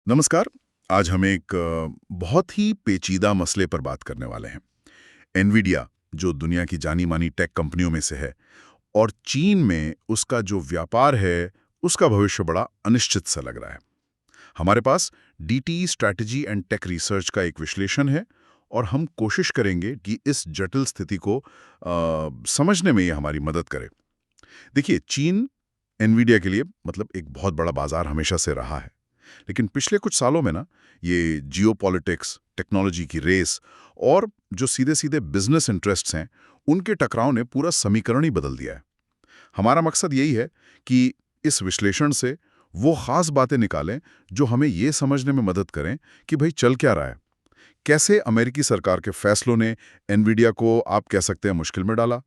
नमस्कार। आज हम एक बहुत ही पेचीदा मसले पर बात करने वाले हैं। एनवीडिया, जो दुनिया की जानी मानी टेक कंपनियों में से है, और चीन में उसका जो व्यापार है, उसका भविष्य बड़ा अनिश्चित सा लग रहा है। हमारे पास DT strategy and tech research का एक विश्लेषण है, और हम कोशिश करेंगे कि इस जटिल स्थिति को समझने में ये हमारी मदद करे। देखिए, चीन एनवीडिया के लिए मतलब एक बहुत बड़ा बाजार हमेशा से रहा है। लेकिन पिछले कुछ सालों में ना, ये जियोपॉलिटिक्स, टेक्नोलॉजी की रेस और जो सीधे सीधे बिजनेस इंटरेस्ट्स हैं, उनके टकराव ने पूरा समीकरण ही बदल दिया है। हमारा मकसद यही है कि इस विश्लेषण से वो खास बातें निकालें जो हमें ये समझने में मदद करें कि भाई चल क्या रहा है। कैसे अमेरिकी सरकार के फैसलों ने एनवीडिया को, आप कह सकते हैं, मुश्किल में डाला।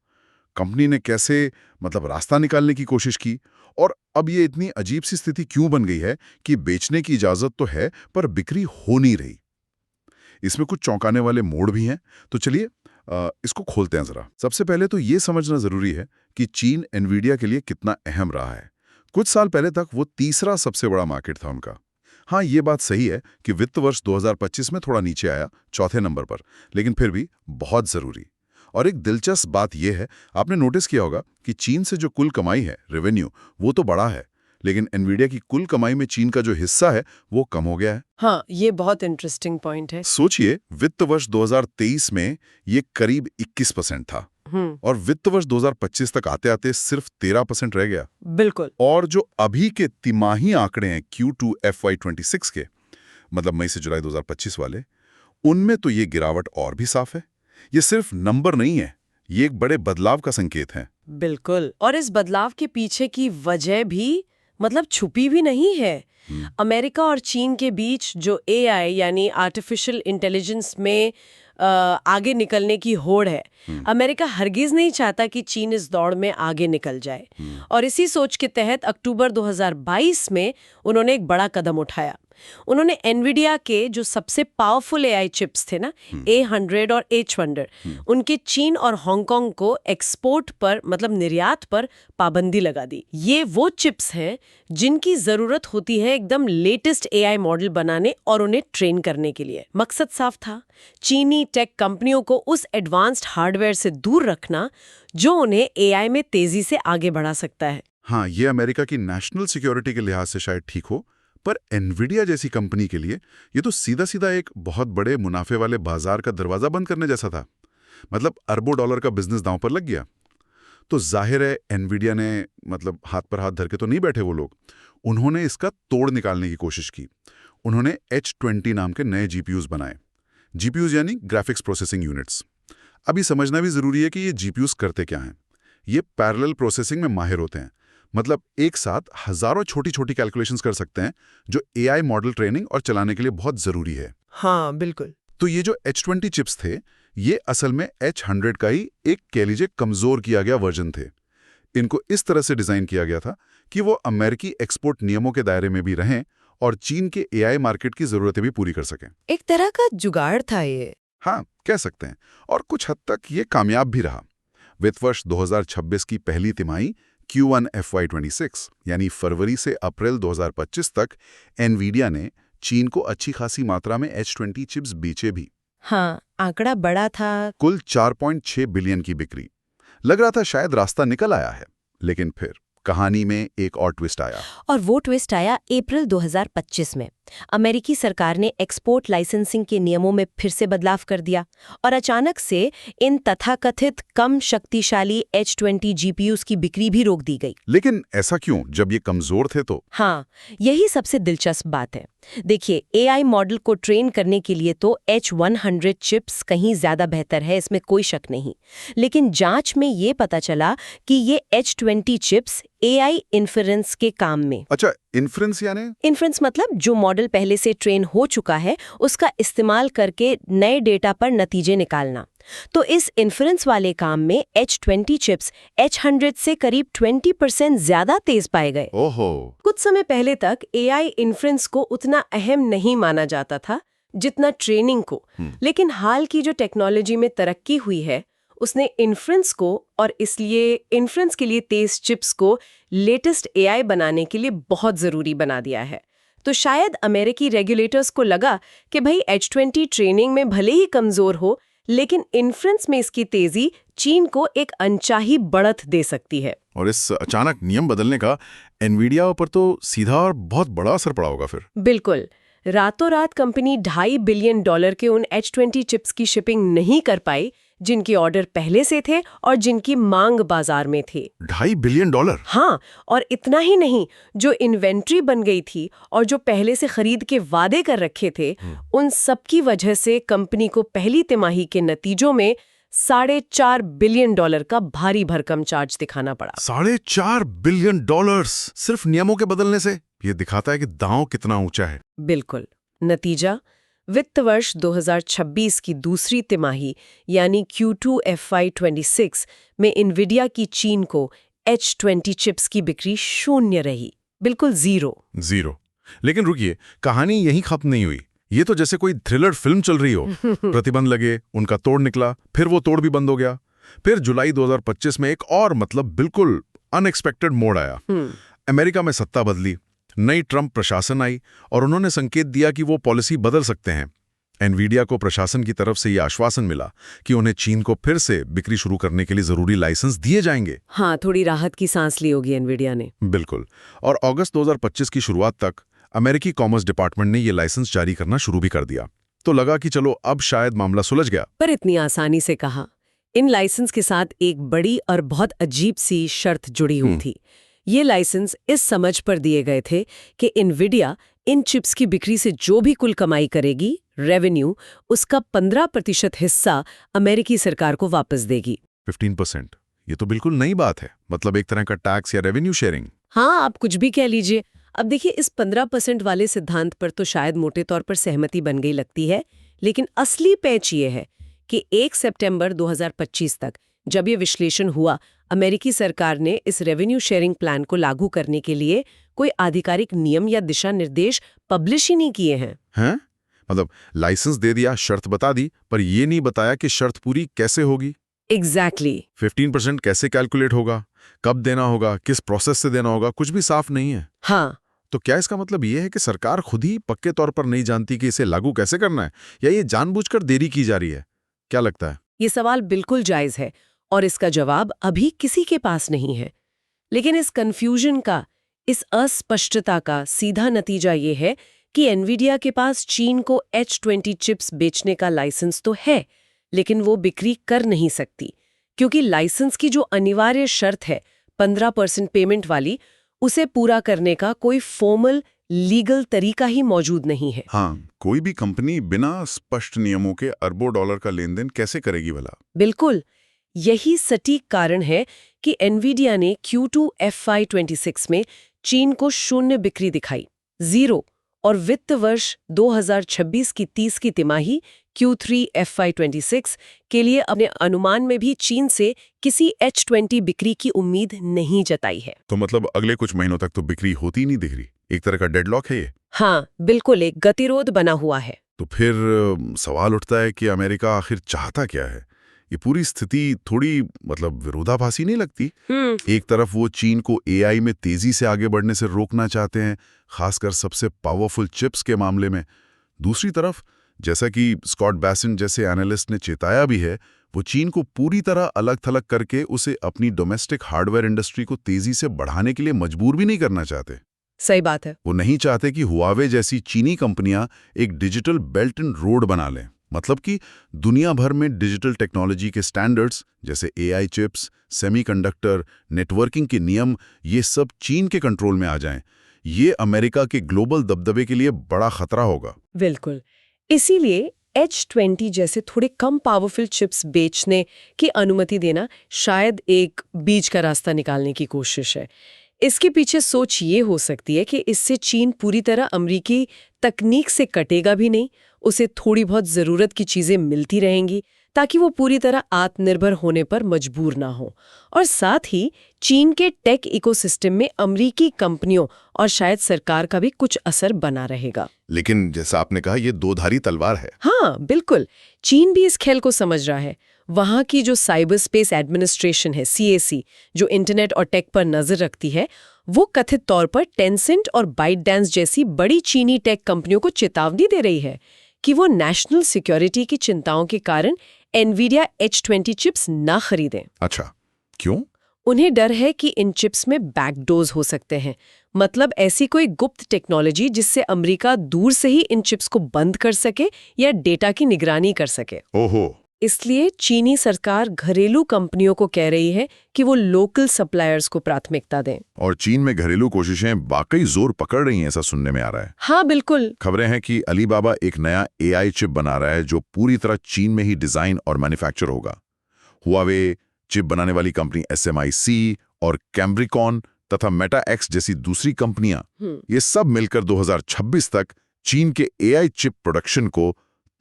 कंपनी ने कैसे मतलब रास्ता निकालने की कोशिश की, और अब ये इतनी अजीब सी स्थिति क्यों बन गई है कि बेचने की इजाजत तो है पर बिक्री हो नहीं रही। इसमें कुछ चौंकाने वाले मोड़ भी हैं। तो चलिए इसको खोलते हैं जरा। सबसे पहले तो ये समझना जरूरी है कि चीन एनवीडिया के लिए कितना अहम रहा है। कुछ साल पहले तक वो तीसरा सबसे बड़ा मार्केट था उनका। हाँ, ये बात सही है कि वित्त वर्ष 2025 में थोड़ा नीचे आया, चौथे नंबर पर, लेकिन फिर भी बहुत जरूरी। और एक दिलचस्प बात यह है, आपने नोटिस किया होगा कि चीन से जो कुल कमाई है, रेवेन्यू, वो तो बड़ा है, लेकिन एनवीडिया की कुल कमाई में चीन का जो हिस्सा है वो कम हो गया है। हाँ, ये बहुत इंटरेस्टिंग पॉइंट है। सोचिए, वित्त वर्ष 2023 में ये करीब 21% था, हम्म। और वित्त वर्ष 2025 तक आते आते सिर्फ 13% रह गया। बिल्कुल। और जो अभी के तिमाही आंकड़े हैं Q2 FY26 के, मतलब मई से जुलाई 2025 वाले, उनमें तो ये गिरावट और भी साफ है। ये सिर्फ नंबर नहीं है, ये एक बड़े बदलाव का संकेत है। बिल्कुल, और इस बदलाव के पीछे की वजह भी मतलब छुपी भी नहीं है। अमेरिका और चीन के बीच जो एआई यानी आर्टिफिशियल इंटेलिजेंस में आगे निकलने की होड़ है, अमेरिका हरगिज नहीं चाहता कि चीन इस दौड़ में आगे निकल जाए। और इसी सोच के तहत अक्टूबर 2022 में उन्होंने एक बड़ा कदम उठाया। उन्होंने एनवीडिया के जो सबसे पावरफुल एआई चिप्स थे ना, A100 और H100, उनके चीन और हांगकांग को एक्सपोर्ट पर मतलब निर्यात पर पाबंदी लगा दी। ये वो चिप्स हैं जिनकी जरूरत होती है एकदम लेटेस्ट एआई मॉडल बनाने और उन्हें ट्रेन करने के लिए। मकसद साफ था, चीनी टेक कंपनियों को उस एडवांस्ड हार्डवेयर से दूर रखना जो उन्हें एआई में तेजी से आगे बढ़ा सकता है। हाँ, ये अमेरिका की नेशनल सिक्योरिटी के लिहाज से शायद ठीक हो, पर एनवीडिया जैसी कंपनी के लिए ये तो सीधा सीधा एक बहुत बड़े मुनाफे वाले बाजार का दरवाजा बंद करने जैसा था। मतलब अरबों डॉलर का बिजनेस दांव पर लग गया। तो जाहिर है एनवीडिया ने मतलब हाथ पर हाथ धर के तो नहीं बैठे वो लोग। उन्होंने इसका तोड़ निकालने की कोशिश की। उन्होंने H20 नाम के नए जीपीयूज बनाए। जीपीयूज यानी ग्राफिक्स प्रोसेसिंग यूनिट्स। अभी समझना भी जरूरी है कि ये जीपीयूज करते क्या हैं। ये पैरेलल प्रोसेसिंग में माहिर होते हैं। मतलब एक साथ हजारों छोटी छोटी कैलकुलेशंस कर सकते हैं, जो एआई मॉडल ट्रेनिंग और चलाने के लिए बहुत जरूरी है। हाँ, बिल्कुल। तो ये जो H20 चिप्स थे, ये असल में H100 का ही एक, कह लीजिए, कमजोर किया गया वर्जन थे। इनको इस तरह से डिजाइन किया गया था कि वो अमेरिकी एक्सपोर्ट नियमों के दायरे में भी रहें और चीन के एआई मार्केट की जरूरतें भी पूरी कर सकें। एक तरह का जुगाड़ था ये। हाँ, कह सकते हैं। और कुछ हद तक ये कामयाब भी रहा। वित्त वर्ष 2026 की पहली तिमाही Q1 FY26 यानी फरवरी से अप्रैल 2025 तक एनवीडिया ने चीन को अच्छी खासी मात्रा में H20 चिप्स बेचे भी। हाँ, आंकड़ा बड़ा था। कुल 4.6 बिलियन की बिक्री। लग रहा था शायद रास्ता निकल आया है, लेकिन फिर कहानी में एक और ट्विस्ट आया। और वो ट्विस्ट आया अप्रैल 2025 में। अमेरिकी सरकार ने एक्सपोर्ट लाइसेंसिंग के नियमों में फिर से बदलाव कर दिया और अचानक से इन तथाकथित कम शक्तिशाली H20 जीपीयूज की बिक्री भी रोक दी गई। लेकिन ऐसा क्यों, जब ये कमजोर थे तो? हाँ, यही सबसे दिलचस्प बात है। देखिए, एआई मॉडल को ट्रेन करने के लिए तो H100 चिप्स कहीं ज्यादा बेहतर है, इसमें कोई शक नहीं। लेकिन जांच में ये पता चला कि ये H20 चिप्स एआई इन्फ्रेंस के काम में। अच्छा, इन्फ्रेंस यानी? इन्फ्रेंस मतलब जो मॉडल पहले से ट्रेन हो चुका है उसका इस्तेमाल करके नए डेटा पर नतीजे निकालना। तो इस इन्फ्रेंस वाले काम में H20 चिप्स H100 से करीब 20% ज्यादा तेज पाए गए। ओहो। कुछ समय पहले तक एआई इन्फ्रेंस को उतना अहम नहीं माना जाता था जितना ट्रेनिंग को। लेकिन हाल की जो टेक्नोलॉजी में तरक्की हुई है, उसने इन्फ्रेंस को, और इसलिए इन्फ्रेंस के लिए तेज चिप्स को लेटेस्ट एआई बनाने के लिए बहुत जरूरी बना दिया है। तो शायद अमेरिकी रेगुलेटर्स को लगा कि भाई H20 ट्रेनिंग में भले ही कमजोर हो, लेकिन इन्फ्रेंस में इसकी तेजी चीन को एक अनचाही बढ़त दे सकती है। और इस अचानक नियम बदलने का एनवीडिया पर तो सीधा और बहुत बड़ा असर पड़ा होगा फिर। बिल्कुल, रातों रात कंपनी $2.5 बिलियन के उन H20 चिप्स की शिपिंग नहीं कर पाई जिनके ऑर्डर पहले से थे और जिनकी मांग बाजार में थी। $2.5 बिलियन? हाँ, और इतना ही नहीं, जो इन्वेंट्री बन गई थी और जो पहले से खरीद के वादे कर रखे थे, उन सब की वजह से कंपनी को पहली तिमाही के नतीजों में $4.5 बिलियन का भारी भरकम चार्ज दिखाना पड़ा। $4.5 बिलियन सिर्फ नियमों के बदलने से? ये दिखाता है कि दांव कितना ऊंचा है। बिल्कुल। नतीजा, वित्त वर्ष 2026 की दूसरी तिमाही यानी Q2 FY26 में एनवीडिया की चीन को H20 चिप्स की बिक्री शून्य रही, बिल्कुल जीरो। लेकिन रुकिए, कहानी यहीं खत्म नहीं हुई। ये तो जैसे कोई थ्रिलर फिल्म चल रही हो। प्रतिबंध लगे, उनका तोड़ निकला, फिर वो तोड़ भी बंद हो गया। फिर जुलाई 2025 में एक और बिल्कुल अनएक्सपेक्टेड मोड़ आया। अमेरिका में सत्ता बदली, नई ट्रंप प्रशासन आई और उन्होंने संकेत दिया कि वो पॉलिसी बदल सकते हैं। एनवीडिया को प्रशासन की तरफ से ये आश्वासन मिला कि उन्हें चीन को फिर से बिक्री शुरू करने के लिए जरूरी लाइसेंस दिए जाएंगे। हाँ, थोड़ी राहत की सांस ली होगी एनवीडिया ने। बिल्कुल। और अगस्त 2025 की शुरुआत तक अमेरिकी कॉमर्स डिपार्टमेंट ने ये लाइसेंस जारी करना शुरू भी कर दिया। तो लगा कि चलो अब शायद मामला सुलझ गया। पर इतनी आसानी से कहा। इन लाइसेंस के साथ एक बड़ी और बहुत अजीब सी शर्त जुड़ी हुई थी। ये लाइसेंस इस समझ पर दिए गए थे कि एनवीडिया इन चिप्स की बिक्री से जो भी कुल कमाई करेगी, रेवेन्यू, उसका 15% हिस्सा अमेरिकी सरकार को वापस देगी। 15%? ये तो बिल्कुल नई बात है। मतलब एक तरह का टैक्स या रेवेन्यू शेयरिंग। हाँ, आप कुछ भी कह लीजिए। अब देखिए, इस 15% वाले सिद्धांत पर तो शायद मोटे तौर पर सहमति बन गई लगती है, लेकिन असली पैच ये है कि 1 सितंबर 2025 तक जब ये विश्लेषण हुआ, अमेरिकी सरकार ने इस रेवेन्यू शेयरिंग प्लान को लागू करने के लिए कोई आधिकारिक नियम या दिशा निर्देश पब्लिश ही नहीं किए हैं। मतलब लाइसेंस दे दिया, शर्त बता दी, पर ये नहीं बताया कि शर्त पूरी कैसे होगी। एग्जैक्टली। 15% कैसे कैलकुलेट होगा, कब देना होगा, किस प्रोसेस से देना होगा, कुछ भी साफ नहीं है। हाँ। तो क्या इसका मतलब ये है कि सरकार खुद ही पक्के तौर पर नहीं जानती कि इसे लागू कैसे करना है, या ये जानबूझकर देरी की जा रही है? क्या लगता है? ये सवाल बिल्कुल जायज है और इसका जवाब अभी किसी के पास नहीं है। लेकिन इस कंफ्यूजन का, इस अस्पष्टता का सीधा नतीजा ये है कि एनवीडिया के पास चीन को H20 चिप्स बेचने का लाइसेंस तो है, लेकिन वो बिक्री कर नहीं सकती, क्योंकि लाइसेंस की जो अनिवार्य शर्त है 15% पेमेंट वाली, उसे पूरा करने का कोई फॉर्मल लीगल तरीका ही मौजूद नहीं है। हाँ, कोई भी कंपनी बिना स्पष्ट नियमों के अरबों डॉलर का लेन देन कैसे करेगी भला? बिल्कुल। यही सटीक कारण है कि एनवीडिया ने Q2 FY26 में चीन को शून्य बिक्री दिखाई, 0, और वित्त वर्ष 2026 की 30 की तिमाही Q3 FY26 के लिए अपने अनुमान में भी चीन से किसी H20 बिक्री की उम्मीद नहीं जताई है। तो मतलब अगले कुछ महीनों तक तो बिक्री होती नहीं दिख रही। एक तरह का डेडलॉक है ये। हाँ, बिल्कुल, एक गतिरोध बना हुआ है। तो फिर सवाल उठता है कि अमेरिका आखिर चाहता क्या है? ये पूरी स्थिति थोड़ी विरोधाभासी नहीं लगती? एक तरफ वो चीन को AI में तेजी से आगे बढ़ने से रोकना चाहते हैं, खासकर सबसे पावरफुल चिप्स के मामले में। दूसरी तरफ, जैसा कि स्कॉट बेसेंट जैसे एनालिस्ट ने चेताया भी है, वो चीन को पूरी तरह अलग थलग करके उसे अपनी डोमेस्टिक हार्डवेयर इंडस्ट्री को तेजी से बढ़ाने के लिए मजबूर भी नहीं करना चाहते। सही बात है। वो नहीं चाहते कि हुआवे जैसी चीनी कंपनियां एक डिजिटल बेल्ट एंड रोड बना लें। मतलब कि दुनिया भर में डिजिटल टेक्नोलॉजी के स्टैंडर्ड्स जैसे AI चिप्स, सेमीकंडक्टर, नेटवर्किंग के नियम, ये सब चीन के कंट्रोल में आ जाएं। ये अमेरिका के ग्लोबल दबदबे के लिए बड़ा खतरा होगा। बिल्कुल। इसीलिए H20 जैसे थोड़े कम पावरफुल चिप्स बेचने की अनुमति देना शायद एक बीच का रास्ता निकालने की कोशिश है। इसके पीछे सोच ये हो सकती है कि इससे चीन पूरी तरह अमेरिकी तकनीक से कटेगा भी नहीं, उसे थोड़ी बहुत ज़रूरत की चीज़ें मिलती रहेंगी ताकि वो पूरी तरह आत्मनिर्भर होने पर मजबूर ना हो। और साथ ही चीन के टेक इकोसिस्टम में अमेरिकी कंपनियों और शायद सरकार का भी कुछ असर बना रहेगा। लेकिन जैसा आपने कहा, ये दो धारी तलवार है। हाँ, बिल्कुल। चीन भी इस खेल को समझ रहा है। वहाँ की जो साइबर स्पेस एडमिनिस्ट्रेशन है CAC, जो इंटरनेट और टेक पर नजर रखती है, वो कथित तौर पर टेंसेंट और बाइटडांस जैसी बड़ी चीनी टेक कंपनियों को चेतावनी दे रही है कि वो नेशनल सिक्योरिटी की चिंताओं के कारण एनवीडिया H20 चिप्स ना खरीदें। अच्छा, क्यों? उन्हें डर है कि इन चिप्स में बैकडोर्स हो सकते हैं, मतलब ऐसी कोई गुप्त टेक्नोलॉजी जिससे अमेरिका दूर से ही इन चिप्स को बंद कर सके या डेटा की निगरानी कर सके। ओहो। इसलिए चीनी सरकार घरेलू कंपनियों को कह रही है कि वो लोकल सप्लायर्स को प्राथमिकता दें। और चीन में घरेलू कोशिशें वाकई जोर पकड़ रही हैं, ऐसा सुनने में आ रहा है। हाँ बिल्कुल। खबरें हैं कि अलीबाबा एक नया AI चिप बना रहा है जो पूरी तरह चीन में ही डिजाइन और मैन्युफैक्चर होगा। हुआवे, चिप बनाने वाली कंपनी SMIC और कैम्ब्रिकॉन तथा मेटा एक्स जैसी दूसरी कंपनियां, ये सब मिलकर 2026 तक चीन के AI चिप प्रोडक्शन को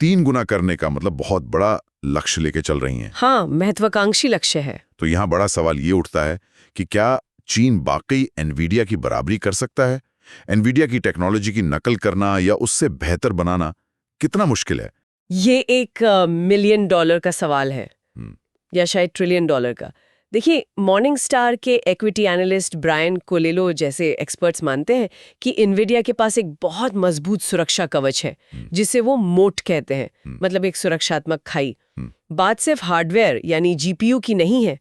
3 गुना करने का मतलब बहुत बड़ा लक्ष्य लेके चल रही हैं। हाँ, महत्वाकांक्षी लक्ष्य है। तो यहाँ बड़ा सवाल ये उठता है कि क्या चीन वाकई एनवीडिया की बराबरी कर सकता है? एनवीडिया की टेक्नोलॉजी की नकल करना या उससे बेहतर बनाना कितना मुश्किल है? ये एक $1 मिलियन का सवाल है, या शायद $1 ट्रिलियन का। देखिए, मॉर्निंग स्टार के इक्विटी एनालिस्ट ब्रायन कोलेलो जैसे एक्सपर्ट्स मानते हैं कि एनवीडिया के पास एक बहुत मजबूत सुरक्षा कवच है, जिसे वो मोट कहते हैं, मतलब एक सुरक्षात्मक खाई। बात सिर्फ हार्डवेयर यानी जीपीयू की नहीं है।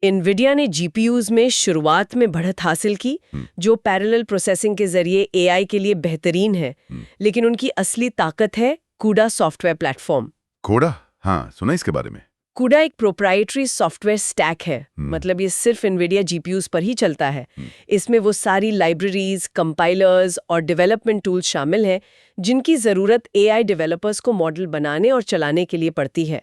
एनवीडिया ने जीपीयूज में शुरुआत में बढ़त हासिल की, जो पैरेलल प्रोसेसिंग के जरिए एआई के लिए बेहतरीन है, लेकिन उनकी असली ताकत है CUDA सॉफ्टवेयर प्लेटफॉर्म। कोडा? हाँ, सुना इसके बारे में। CUDA एक प्रोप्राइटरी सॉफ्टवेयर स्टैक है, मतलब ये सिर्फ एनवीडिया जीपीयूज पर ही चलता है। इसमें वो सारी लाइब्रेरीज, कंपाइलर्स और डेवलपमेंट टूल्स शामिल हैं जिनकी जरूरत एआई डेवलपर्स को मॉडल बनाने और चलाने के लिए पड़ती है।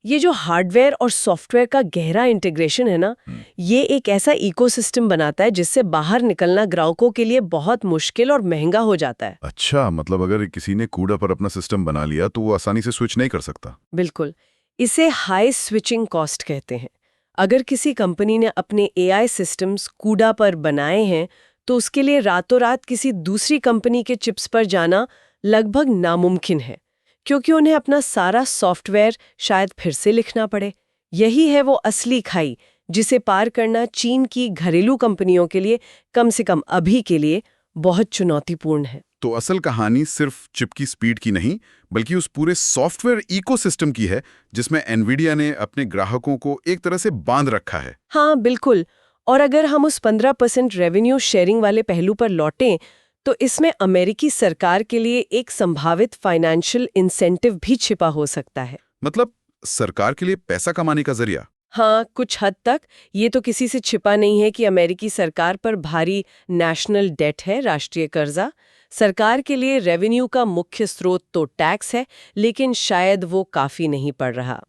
ये जो हार्डवेयर और सॉफ्टवेयर का गहरा इंटीग्रेशन है ना, ये एक ऐसा इकोसिस्टम बनाता है जिससे बाहर निकलना ग्राहकों के लिए बहुत मुश्किल और महंगा हो जाता है। अच्छा, मतलब अगर किसी ने कूड़ा पर अपना सिस्टम बना लिया तो वो आसानी से स्विच नहीं कर सकता। बिल्कुल, इसे हाई स्विचिंग कॉस्ट कहते हैं। अगर किसी कंपनी ने अपने एआई सिस्टम्स CUDA पर बनाए हैं तो उसके लिए रातों रात किसी दूसरी कंपनी के चिप्स पर जाना लगभग नामुमकिन है, क्योंकि उन्हें अपना सारा सॉफ्टवेयर शायद फिर से लिखना पड़े। यही है वो असली खाई जिसे पार करना चीन की घरेलू कंपनियों के लिए, कम से कम अभी के लिए, बहुत चुनौतीपूर्ण है। तो असल कहानी सिर्फ चिप की स्पीड की नहीं, बल्कि उस पूरे सॉफ्टवेयर इकोसिस्टम की है जिसमें एनवीडिया ने अपने ग्राहकों को एक तरह से बांध रखा है। हाँ बिल्कुल। और अगर हम उस 15% रेवेन्यू शेयरिंग वाले पहलू पर लौटें तो इसमें अमेरिकी सरकार के लिए एक संभावित फाइनेंशियल इंसेंटिव भी छिपा हो सकता है। मतलब सरकार के लिए पैसा कमाने का जरिया? हाँ, कुछ हद तक। ये तो किसी से छिपा नहीं है कि अमेरिकी सरकार पर भारी नेशनल डेट है, राष्ट्रीय कर्जा। सरकार के लिए रेवेन्यू का मुख्य स्रोत तो टैक्स है, लेकिन शायद वो काफी नहीं पड़ रहा।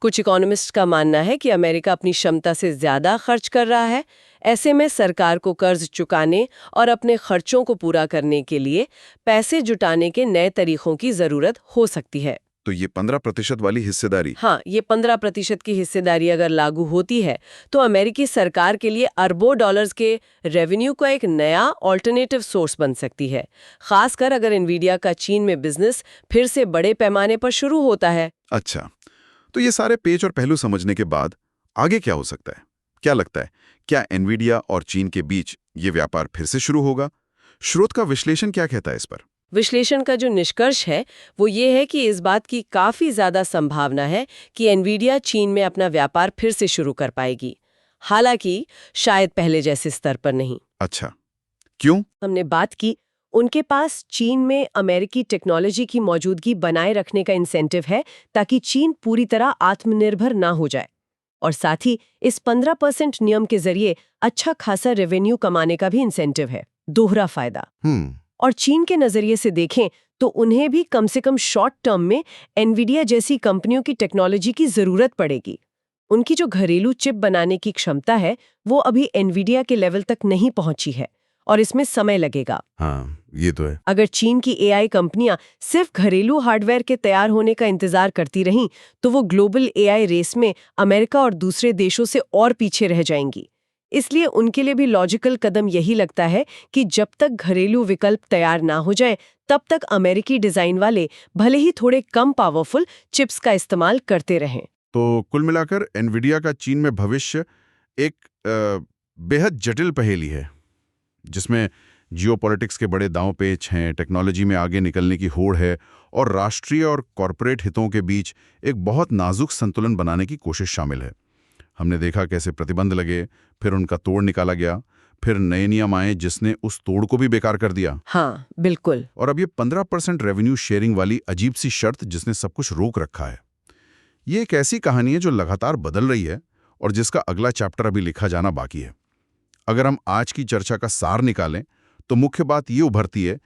कुछ इकोनॉमिस्ट का मानना है कि अमेरिका अपनी क्षमता से ज्यादा खर्च कर रहा है। ऐसे में सरकार को कर्ज चुकाने और अपने खर्चों को पूरा करने के लिए पैसे जुटाने के नए तरीकों की जरूरत हो सकती है। तो ये 15% वाली हिस्सेदारी? हाँ, ये 15% की हिस्सेदारी अगर लागू होती है तो अमेरिकी सरकार के लिए अरबों डॉलर्स के रेवेन्यू का एक नया ऑल्टरनेटिव सोर्स बन सकती है, खासकर अगर एनवीडिया का चीन में बिजनेस फिर से बड़े पैमाने पर शुरू होता है। अच्छा, तो ये सारे पेच और पहलू समझने के बाद आगे क्या हो सकता है? क्या लगता है, क्या एनवीडिया और चीन के बीच ये व्यापार फिर से शुरू होगा? स्रोत का विश्लेषण क्या कहता है इस पर? विश्लेषण का जो निष्कर्ष है वो ये है कि इस बात की काफी ज्यादा संभावना है कि एनवीडिया चीन में अपना व्यापार फिर से शुरू कर पाएगी, हालांकि शायद पहले जैसे स्तर पर नहीं। अच्छा, क्यों? हमने बात की, उनके पास चीन में अमेरिकी टेक्नोलॉजी की मौजूदगी बनाए रखने का इंसेंटिव है ताकि चीन पूरी तरह आत्मनिर्भर ना हो जाए, और साथ ही इस 15% नियम के जरिए अच्छा खासा रेवेन्यू कमाने का भी इंसेंटिव है। दोहरा फायदा। और चीन के नजरिए से देखें तो उन्हें भी कम से कम शॉर्ट टर्म में एनवीडिया जैसी कंपनियों की टेक्नोलॉजी की जरूरत पड़ेगी। उनकी जो घरेलू चिप बनाने की क्षमता है वो अभी एनवीडिया के लेवल तक नहीं पहुंची है और इसमें समय लगेगा। हाँ, ये तो है। अगर चीन की एआई कंपनियां सिर्फ घरेलू हार्डवेयर के तैयार होने का इंतजार करती रहीं तो वो ग्लोबल एआई रेस में अमेरिका और दूसरे देशों से और पीछे रह जाएंगी। इसलिए उनके लिए भी लॉजिकल कदम यही लगता है कि जब तक घरेलू विकल्प तैयार ना हो जाए तब तक अमेरिकी डिजाइन वाले भले ही थोड़े कम पावरफुल चिप्स का इस्तेमाल करते रहें। तो कुल मिलाकर एनवीडिया का चीन में भविष्य एक बेहद जटिल पहेली है, जिसमें जियोपॉलिटिक्स के बड़े दांव पेच हैं, टेक्नोलॉजी में आगे निकलने की होड़ है और राष्ट्रीय और कॉरपोरेट हितों के बीच एक बहुत नाजुक संतुलन बनाने की कोशिश शामिल है। हमने देखा कैसे प्रतिबंध लगे, फिर उनका तोड़ निकाला गया, फिर नए नियम आए जिसने उस तोड़ को भी बेकार कर दिया। हाँ, बिल्कुल। और अब ये 15% रेवेन्यू शेयरिंग वाली अजीब सी शर्त जिसने सब कुछ रोक रखा है। ये एक ऐसी कहानी है जो लगातार बदल रही है और जिसका अगला चैप्टर अभी लिखा जाना बाकी है। अगर हम आज की चर्चा का सार निकालें तो मुख्य बात ये उभरती है,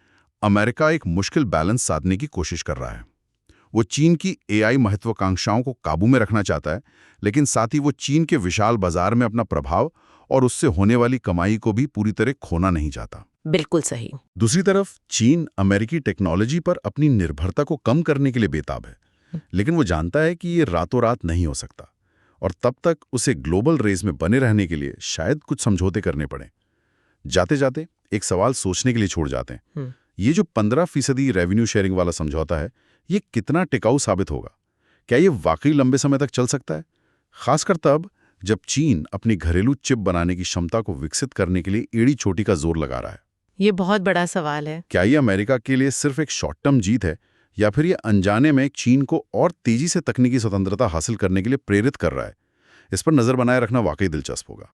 अमेरिका एक मुश्किल बैलेंस साधने की कोशिश कर रहा है। वो चीन की एआई महत्वाकांक्षाओं को काबू में रखना चाहता है, लेकिन साथ ही वो चीन के विशाल बाजार में अपना प्रभाव और उससे होने वाली कमाई को भी पूरी तरह खोना नहीं चाहता। बिल्कुल सही। दूसरी तरफ चीन अमेरिकी टेक्नोलॉजी पर अपनी निर्भरता को कम करने के लिए बेताब है, लेकिन वो जानता है कि ये रातों रात नहीं हो सकता और तब तक उसे ग्लोबल रेस में बने रहने के लिए शायद कुछ समझौते करने पड़े। जाते जाते एक सवाल सोचने के लिए छोड़ जाते हैं, ये जो 15% रेवेन्यू शेयरिंग वाला समझौता है, ये कितना टिकाऊ साबित होगा? क्या ये वाकई लंबे समय तक चल सकता है, खासकर तब जब चीन अपनी घरेलू चिप बनाने की क्षमता को विकसित करने के लिए एड़ी चोटी का जोर लगा रहा है? ये बहुत बड़ा सवाल है। क्या ये अमेरिका के लिए सिर्फ एक शॉर्ट टर्म जीत है, या फिर ये अनजाने में चीन को और तेजी से तकनीकी स्वतंत्रता हासिल करने के लिए प्रेरित कर रहा है? इस पर नजर बनाए रखना वाकई दिलचस्प होगा।